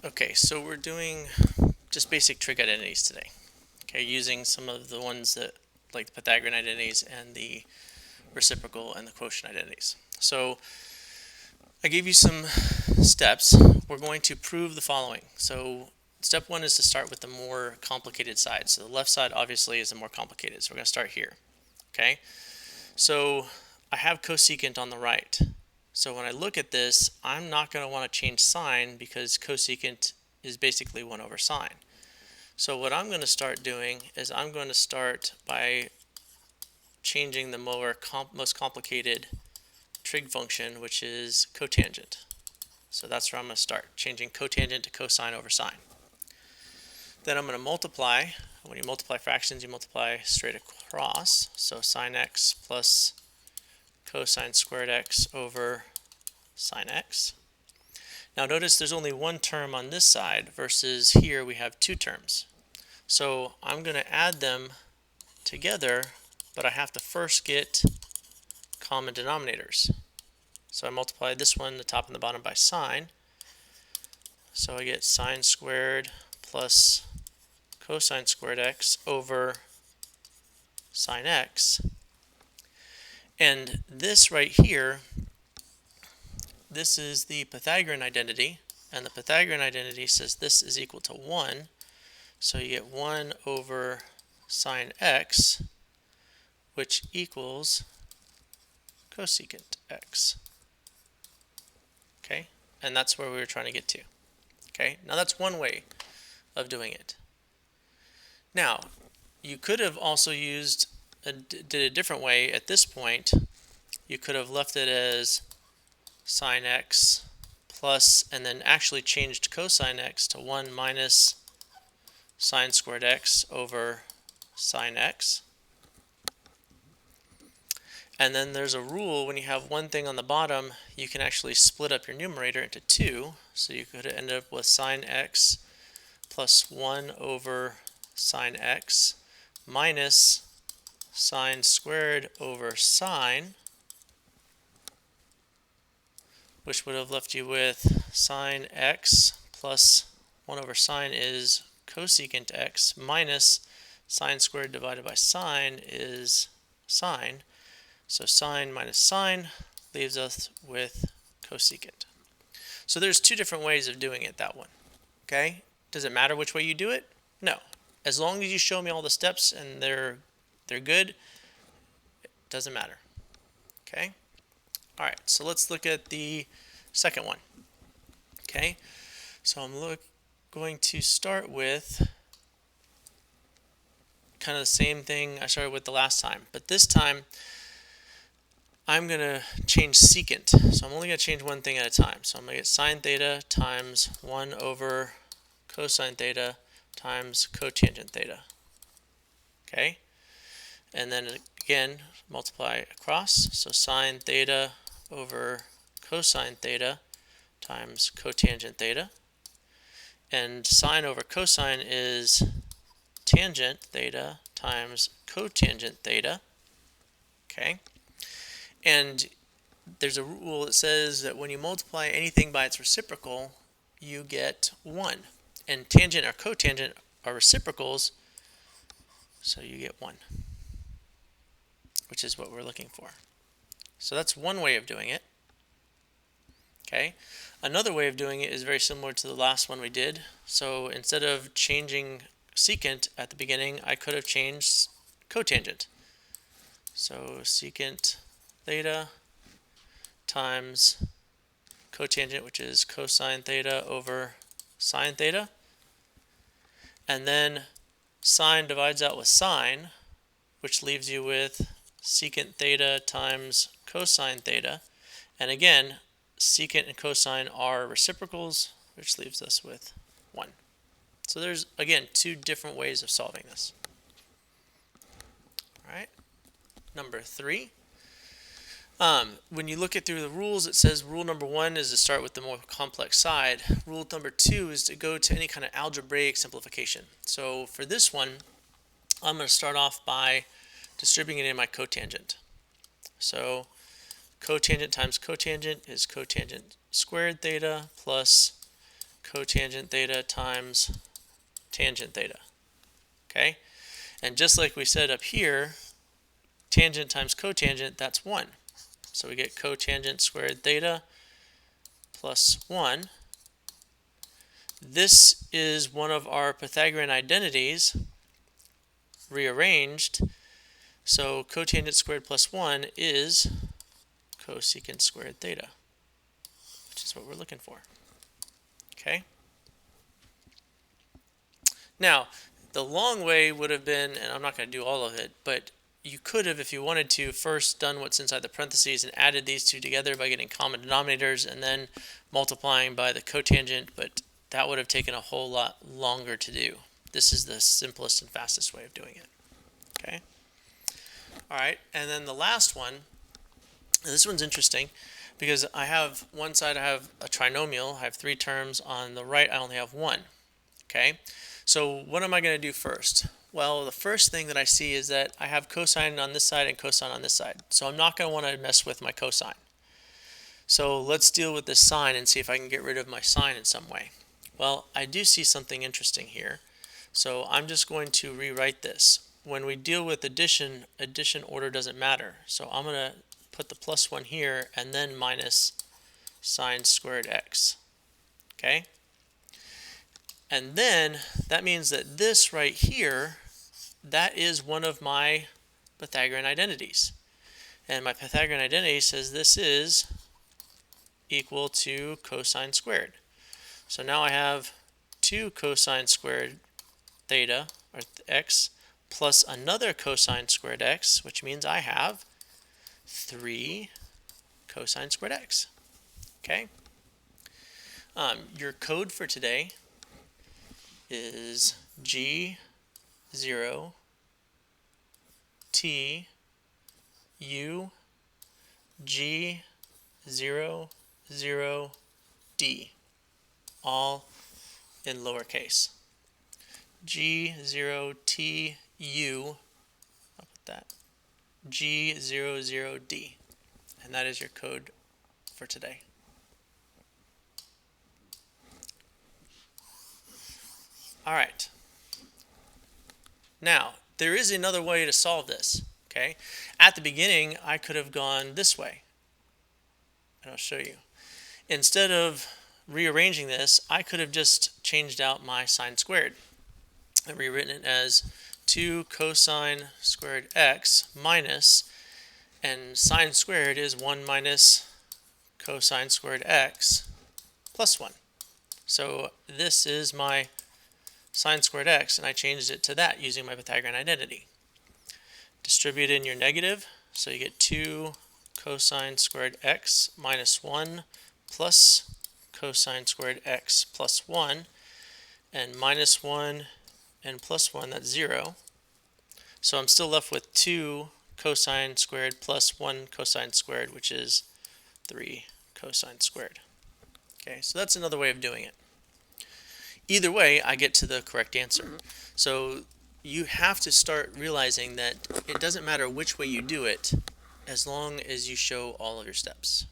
Okay, so we're doing just basic trig identities today. Okay, using some of the ones that, like the Pythagorean identities and the reciprocal and the quotient identities. So I gave you some steps. We're going to prove the following. So step one is to start with the more complicated side. So the left side obviously is the more complicated. So we're going to start here. Okay, so I have cosecant on the right. So when I look at this, I'm not going to want to change sign because cosecant is basically 1 over sine. So what I'm going to start doing is I'm going to start by changing the most complicated trig function, which is cotangent. So that's where I'm going to start, changing cotangent to cosine over sine. Then I'm going to multiply. When you multiply fractions, you multiply straight across. So sine x plus cosine squared x over sine x. Now notice there's only one term on this side versus here we have two terms. So I'm going to add them together, but I have to first get common denominators. So I multiply this one, the top and the bottom, by sine. So I get sine squared plus cosine squared x over sine x. And this right here, this is the Pythagorean identity, and the Pythagorean identity says this is equal to 1. So you get 1 over sine x, which equals cosecant x. Okay, and that's where we were trying to get to. Okay, now that's one way of doing it. Now, you could have also did a different way at this point. You could have left it as sine x plus, and then actually changed cosine x to 1 minus sine squared x over sine x. And then there's a rule: when you have one thing on the bottom, you can actually split up your numerator into two. So you could end up with sine x plus 1 over sine x minus sine squared over sine, which would have left you with sine x plus 1 over sine is cosecant x minus sine squared divided by sine is sine. So sine minus sine leaves us with cosecant. So there's two different ways of doing it, that one. Okay? Does it matter which way you do it? No. As long as you show me all the steps and they're good, it doesn't matter. Okay? All right, so let's look at the second one. Okay? So I'm going to start with kind of the same thing I started with the last time, but this time I'm going to change secant. So I'm only going to change one thing at a time. So I'm going to get sine theta times 1 over cosine theta times cotangent theta. Okay? And then again, multiply across. So sine theta over cosine theta times cotangent theta. And sine over cosine is tangent theta times cotangent theta. Okay? And there's a rule that says that when you multiply anything by its reciprocal, you get 1. And tangent or cotangent are reciprocals, so you get 1, which is what we're looking for. So that's one way of doing it. Okay. Another way of doing it is very similar to the last one we did. So instead of changing secant at the beginning, I could have changed cotangent. So secant theta times cotangent, which is cosine theta over sine theta. And then sine divides out with sine, which leaves you with secant theta times cosine theta. And again, secant and cosine are reciprocals, which leaves us with 1. So there's, again, two different ways of solving this. All right, number 3. When you look through the rules, it says rule number 1 is to start with the more complex side. Rule number 2 is to go to any kind of algebraic simplification. So for this one, I'm going to start off by distributing it in my cotangent. So cotangent times cotangent is cotangent squared theta plus cotangent theta times tangent theta. Okay? And just like we said up here, tangent times cotangent, that's 1. So we get cotangent squared theta plus 1. This is one of our Pythagorean identities rearranged. So cotangent squared plus 1 is cosecant squared theta, which is what we're looking for. Okay? Now, the long way would have been, and I'm not going to do all of it, but you could have, if you wanted to, first done what's inside the parentheses and added these two together by getting common denominators and then multiplying by the cotangent, but that would have taken a whole lot longer to do. This is the simplest and fastest way of doing it. Okay? All right, and then the last one, this one's interesting because I have one side, I have a trinomial, I have 3 terms. On the right, I only have 1. Okay? So what am I going to do first? Well, the first thing that I see is that I have cosine on this side and cosine on this side. So I'm not going to want to mess with my cosine. So let's deal with this sine and see if I can get rid of my sine in some way. Well, I do see something interesting here. So I'm just going to rewrite this. When we deal with addition, addition order doesn't matter. So I'm going to put the plus 1 here and then minus sine squared x. Okay? And then that means that this right here, that is one of my Pythagorean identities. And my Pythagorean identity says this is equal to cosine squared. So now I have 2 cosine squared theta, or x, plus another cosine squared x, which means I have 3 cosine squared x. Okay? Your code for today is G0 T U G0 0 D, all in lowercase. G0 T U, I'll put that, G0 0 D, and that is your code for today. All right. Now, there is another way to solve this, okay? At the beginning, I could have gone this way, and I'll show you. Instead of rearranging this, I could have just changed out my sine squared and rewritten it as 2 cosine squared x minus, and sine squared is 1 minus cosine squared x plus 1. So this is my sine squared x, and I changed it to that using my Pythagorean identity. Distribute in your negative, so you get 2 cosine squared x minus 1 plus cosine squared x plus 1, and minus 1 and plus 1, that's 0. So I'm still left with 2 cosine squared plus 1 cosine squared, which is 3 cosine squared. Okay, so that's another way of doing it. Either way, I get to the correct answer. So you have to start realizing that it doesn't matter which way you do it, as long as you show all of your steps.